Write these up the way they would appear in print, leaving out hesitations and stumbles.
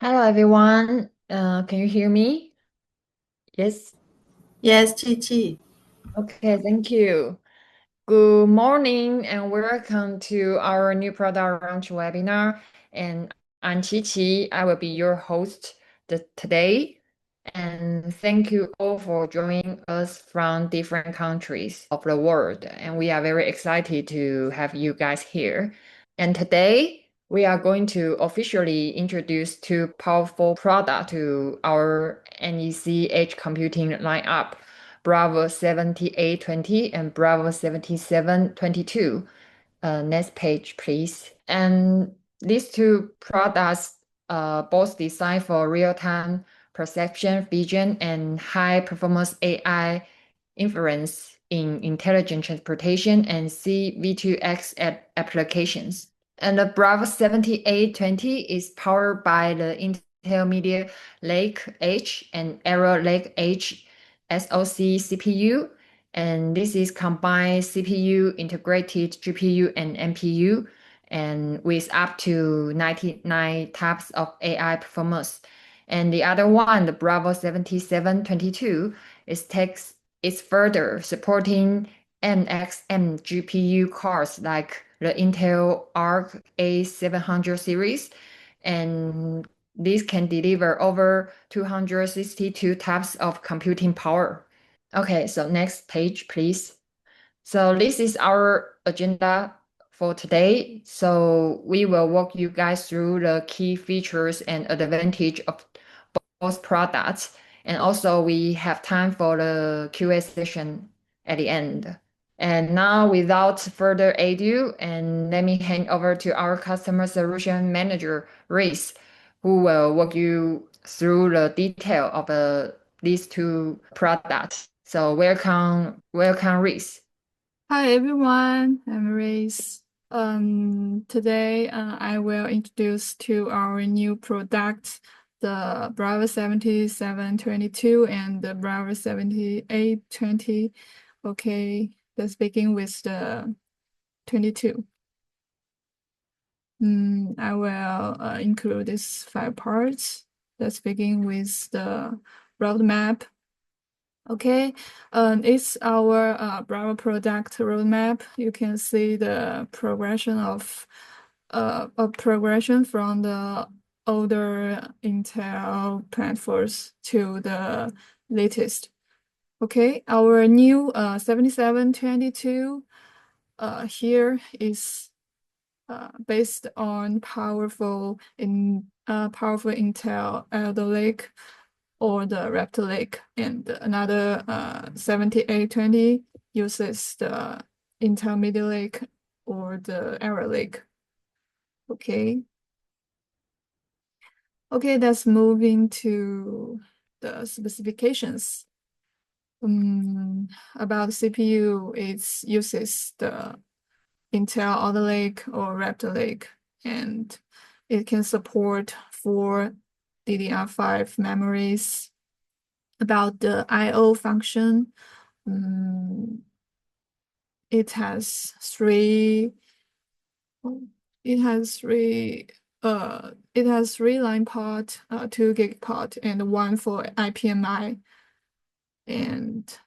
Hello everyone. Can you hear me? Yes. Yes, Chi. Okay, thank you. Good morning and welcome to our new product launch webinar. And I'm Chi Chi. I will be your host today. And thank you all for joining us from different countries of the world. And we are very excited to have you guys here. And today we are going to officially introduce two powerful products to our NEC edge computing lineup, BRAV-7820 and BRAV-7722. Next page, please. And these two products both designed for real-time perception, vision, and high-performance AI inference in intelligent transportation and C-V2X applications. And the Bravo 7820 is powered by the Intel Meteor Lake-S and Arrow Lake-S SoC CPU. And this is combined CPU, integrated GPU, and NPU, and with up to 99 types of AI performance. And the other one, the Bravo 7722, is further supporting MXM GPU cards like the Intel Arc A700 series, and this can deliver over 262 types of computing power. Okay, so next page, please. So this is our agenda for today. So we will walk you guys through the key features and advantage of both products. And also we have time for the QA session at the end. And now without further ado, and let me hand over to our customer solution manager, Reese, who will walk you through the detail of these two products. So welcome, Reese. Hi everyone, I'm Race. Today I will introduce to our new product, the Bravo 7722 and the Bravo 7820. Okay, let's begin with the 22. I will include these 5 parts. Let's begin with the roadmap. Okay, it's our Bravo product roadmap. You can see the progression of a progression from the older Intel platforms to the latest. Okay, our new 7722 here is based on powerful Intel Alder Lake or the Raptor Lake, and another 7820 uses the Intel Meteor Lake or the Arrow Lake. Okay. Okay, let's move into the specifications. About CPU, it uses the Intel Alder Lake or Raptor Lake, and it can support 4 DDR5 memories. About the I/O function, it has three. It has three line port, 2 gig port, and one for IPMI, and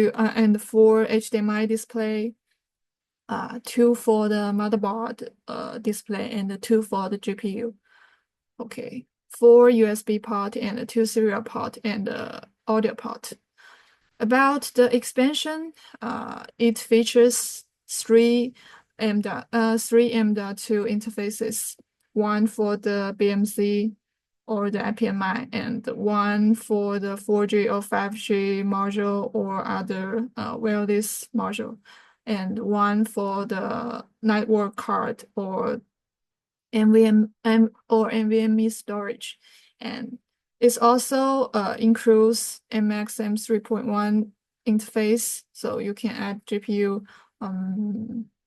and 4 HDMI display, 2 for the motherboard display, and 2 for the GPU. Okay, 4 USB port and 2 serial port and audio port. About the expansion, it features three M.2 interfaces, one for the BMC or the IPMI, and one for the 4G or 5G module or other wireless module, and one for the network card or NVMe storage. And it also includes MXM 3.1 interface, so you can add GPU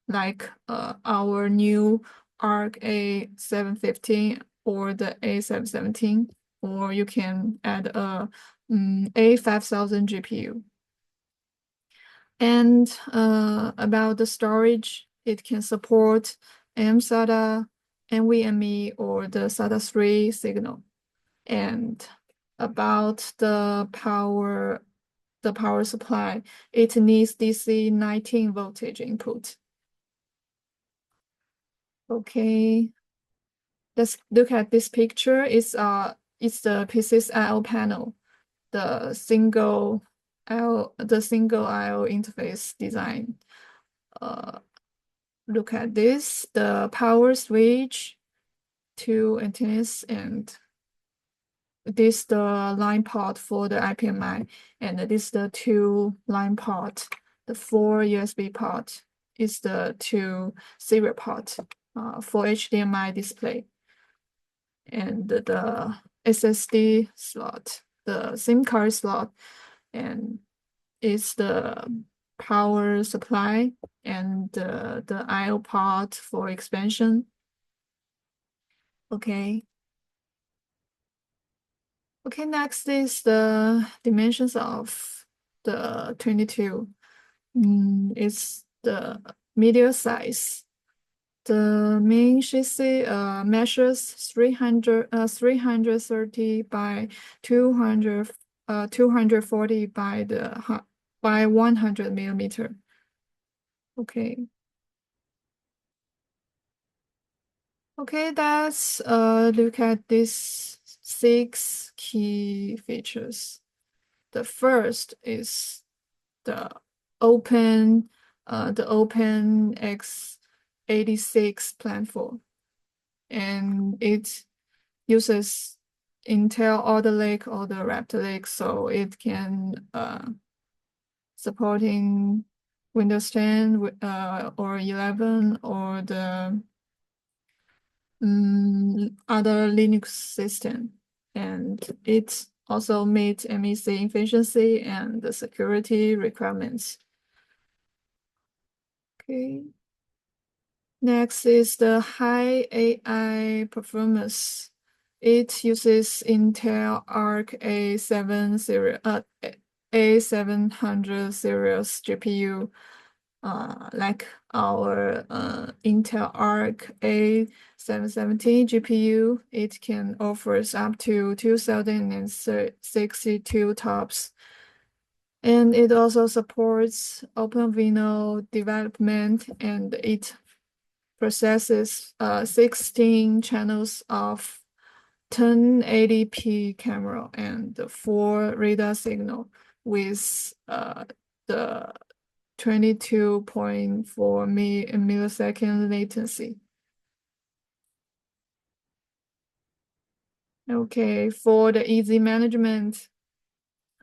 like our new Arc A715 or the A717, or you can add a A5000 GPU. And about the storage, it can support AMSATA, NVMe or the SATA 3 signal. And about the power supply, it needs DC 19 voltage input. Okay, let's look at this picture. It's the PCIe panel, the single IO interface design. Look at this, the power switch, 2 antennas, and this the line port for the IPMI, and this the 2 line port. The 4 USB port is the 2 serial port for HDMI display, and the SSD slot, the SIM card slot, and is the power supply, and the IO port for expansion. Okay. Okay, next is the dimensions of the 22. It's the Meteor size. The main chassis measures 330 by 240 by 100 millimeter. Okay. Okay, let's look at these 6 key features. The first is the open X86 platform, and it uses Intel Alder Lake or the Raptor Lake, so it can supporting Windows 10 or 11 or the other Linux system, and it also meets MEC efficiency and the security requirements. Okay. Next is the high AI performance. It uses Intel Arc A700 series GPU. Like our Intel Arc A770 GPU, it can offers up to 2062 TOPS. And it also supports OpenVINO development, and it processes 16 channels of 1080p camera and 4 radar signal with the 22.4 millisecond latency. Okay, for the easy management,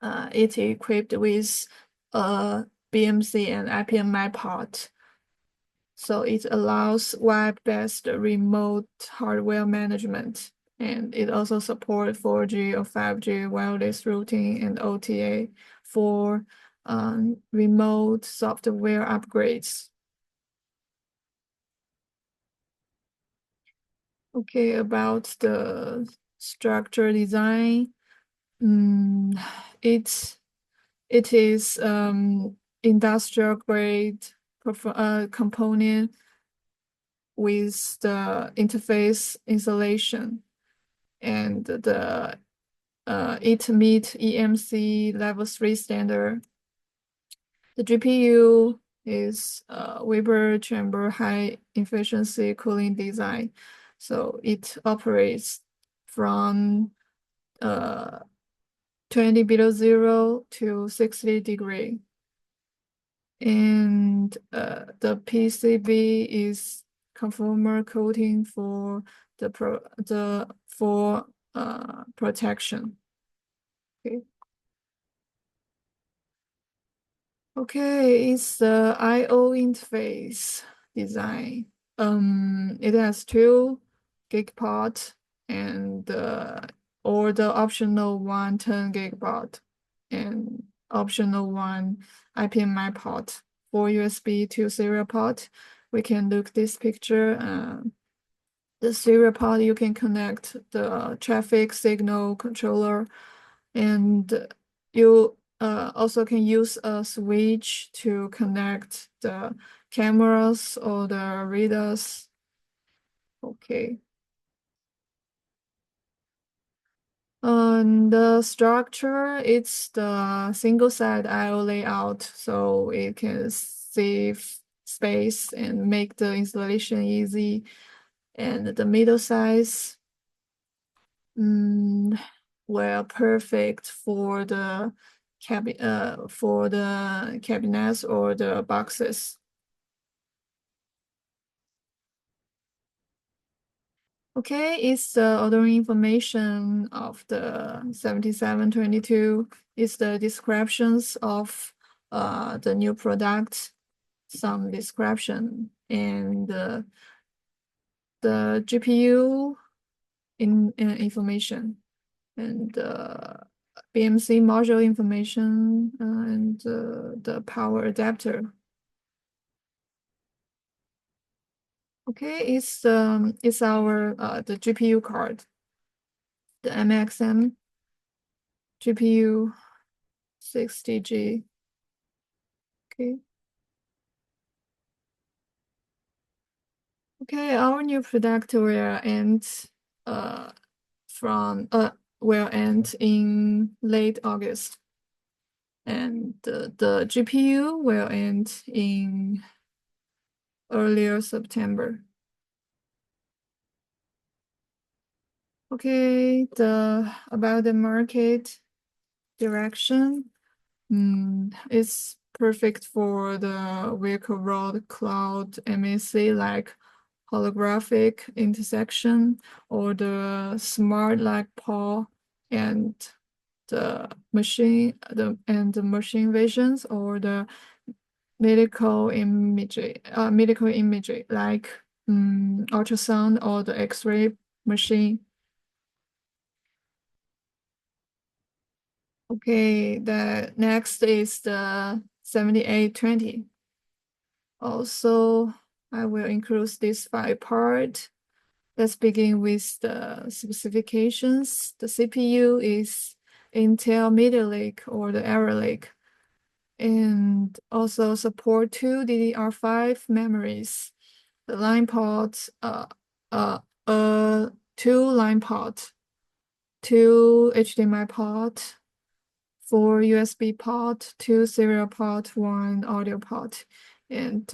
it's equipped with a BMC and IPMI port. So it allows web-based remote hardware management, and it also supports 4G or 5G wireless routing and OTA for remote software upgrades. Okay, about the structure design, it is industrial grade component with the interface installation, and it meets EMC level 3 standard. The GPU is Weber chamber high efficiency cooling design, so it operates from 20 below 0 to 60 degree. And the PCB is conformal coating for protection. Okay. Okay, it's the I/O interface design. It has 2 gig port and or the optional 1 10 gig port and optional 1 IPMI port. For USB to serial port, we can look this picture. The serial port, you can connect the traffic signal controller, and you also can use a switch to connect the cameras or the radars. Okay. The structure, it's the single-side I/O layout, so it can save space and make the installation easy. And the middle size, well, perfect for the cabinets or the boxes. Okay, it's the ordering information of the 7722. It's the descriptions of the new product, some description, and the GPU information, and BMC module information, and the power adapter. Okay, it's our the GPU card, the MXM GPU 60G. Okay. Okay, our new product will end in late August, and the GPU will end in earlier September. Okay, about the market direction, it's perfect for the vehicle road cloud MAC, like holographic intersection, or the smart light pole, and the machine visions, or the medical imagery like ultrasound or the X-ray machine. Okay, the next is the 7820. Also, I will include this 5 part. Let's begin with the specifications. The CPU is Intel Meteor Lake or the Alder Lake, and also support 2 DDR5 memories. The line ports, 2 line port, 2 HDMI port, 4 USB port, 2 serial port, 1 audio port. And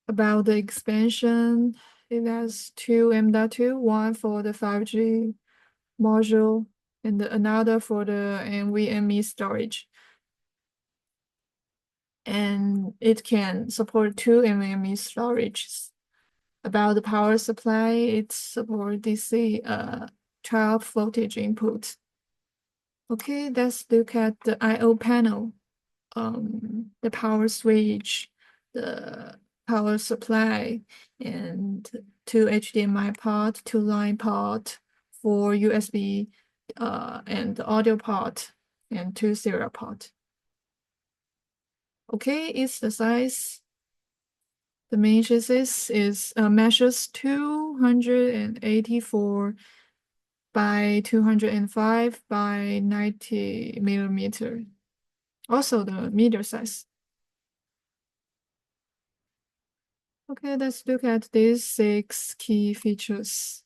about the expansion, it has 2 M.2, one for the 5G module, and another for the NVMe storage. And it can support 2 NVMe storages. About the power supply, it supports DC 12 voltage input. Okay, let's look at the I/O panel. The power switch, the power supply, and 2 HDMI port, 2 line port, 4 USB and audio port, and 2 serial port. Okay, it's the size. The main chassis is measures 284 by 205 by 90 millimeter. Also the meter size. Okay, let's look at these 6 key features.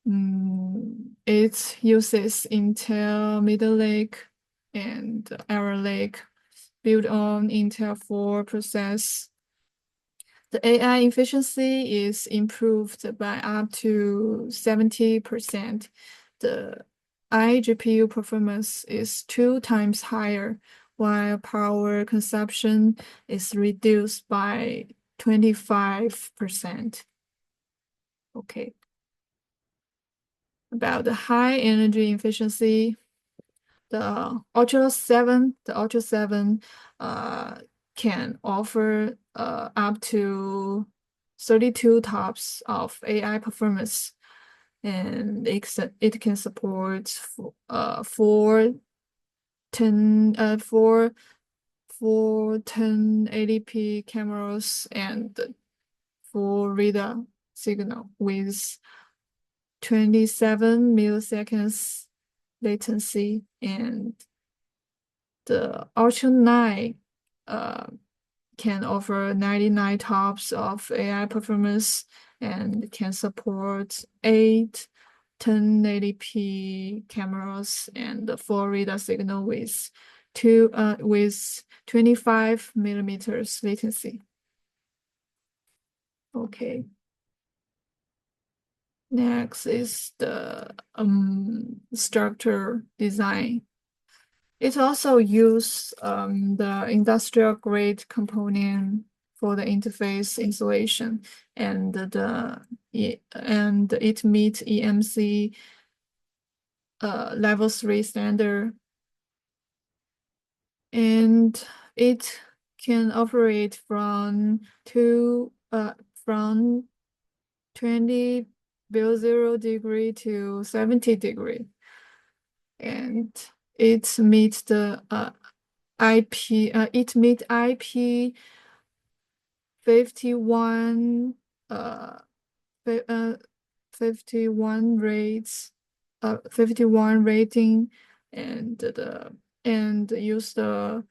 It uses Intel Meteor Lake and Alder Lake built on Intel 4 process. The AI efficiency is improved by up to 70%. The iGPU performance is 2 times higher, while power consumption is reduced by 25%. Okay. About the high energy efficiency, the Ultra 7 can offer up to 32 TOPS of AI performance, and it can support 1080p cameras and full radar signal with 27 milliseconds latency, and the Ultra 9 can offer 99 TOPS of AI performance and can support 8 1080p cameras and 4 radar signal with 25 millimeters latency. Okay. Next is the structure design. It also uses the industrial grade component for the interface installation, and it meets EMC level 3 standard, and it can operate from 20 below 0 degree to 70 degree, and it meets the IP 51 51 rates 51 rating, and use the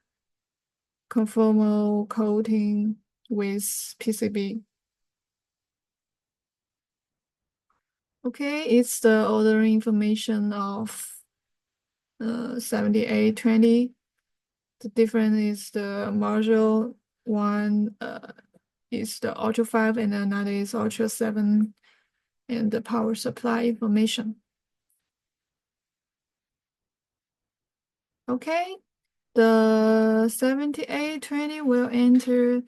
conformal coating with PCB. Okay, it's the ordering information of 7820. The difference is the module one is the Ultra 5 and another is Ultra 7, and the power supply information. Okay, the 7820 will enter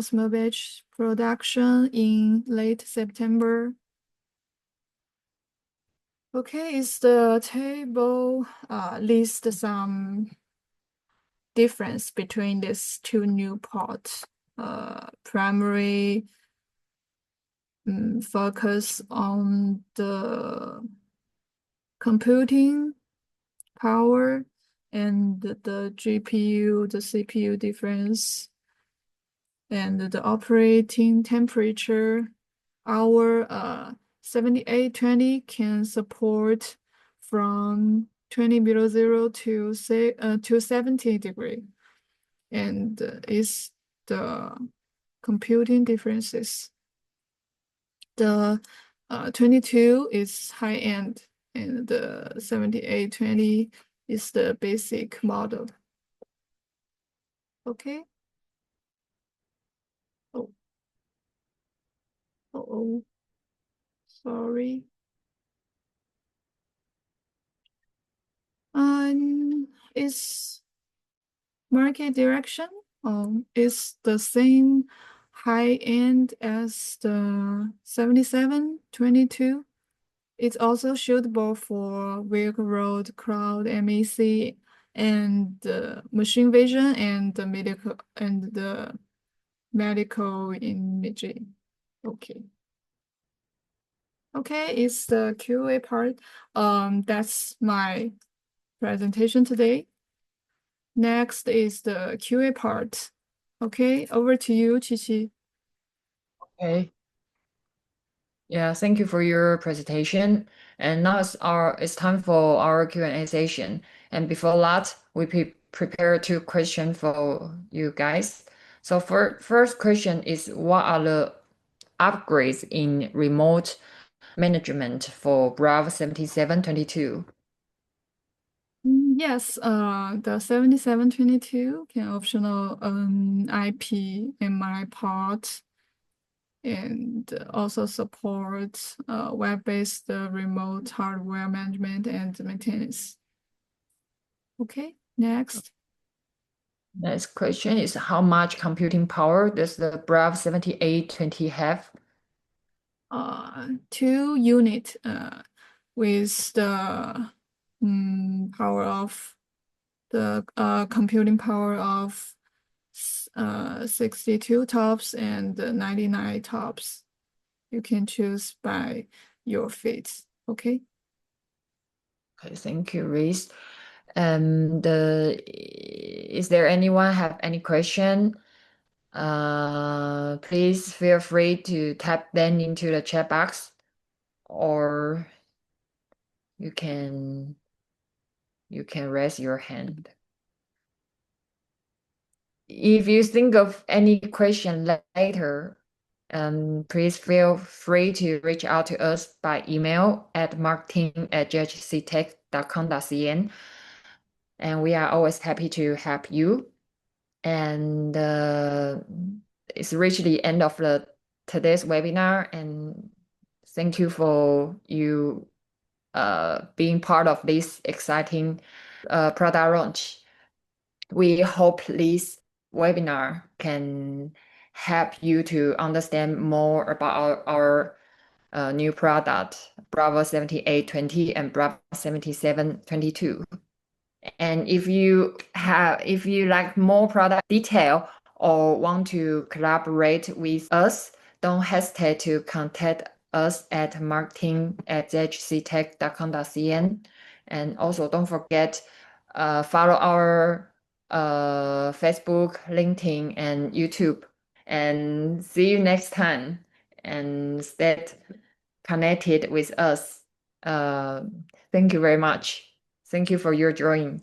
small batch production in late September. Okay, is the table list some difference between these two new ports. Primary focus on the computing power and the GPU, the CPU difference, and the operating temperature. Our 7820 can support from 20 below 0 to 70 degree, and is the computing differences. The 22 is high end, and the 7820 is the basic model. Okay. Oh, sorry. Is market direction is the same high end as the 7722. It's also suitable for vehicle road, cloud, MAC, and machine vision and the medical imaging. Okay. Okay, it's the QA part. That's my presentation today. Next is the QA part. Okay, over to you, Qiqi. Okay. Yeah, thank you for your presentation. And now it's time for our Q&A session. And before that, we prepare two questions for you guys. So first question is, what are the upgrades in remote management for BRAV-7722? Yes, the 7722 can optional IP MI port, and also support web-based remote hardware management and maintenance. Okay, next. Next question is, how much computing power does the BRAV-7820 have? 2 unit with the power of the computing power of 62 TOPS and 99 TOPS. You can choose by your fit. Okay. Okay, thank you, Reese. And is there anyone have any question? Please feel free to type them into the chat box, or you can raise your hand. if you think of any question later, please feel free to reach out to us by email at marketing@jhctech.com.cn, and we are always happy to help you. And it's reached the end of today's webinar, and thank you for you being part of this exciting product launch. We hope this webinar can help you to understand more about our new product, BRAV-7820 and BRAV-7722. And if you like more product detail or want to collaborate with us, don't hesitate to contact us at marketing@jhctech.com.cn. And also don't forget follow our Facebook, LinkedIn, and YouTube. And see you next time. And stay connected with us. Thank you very much. Thank you for your joining.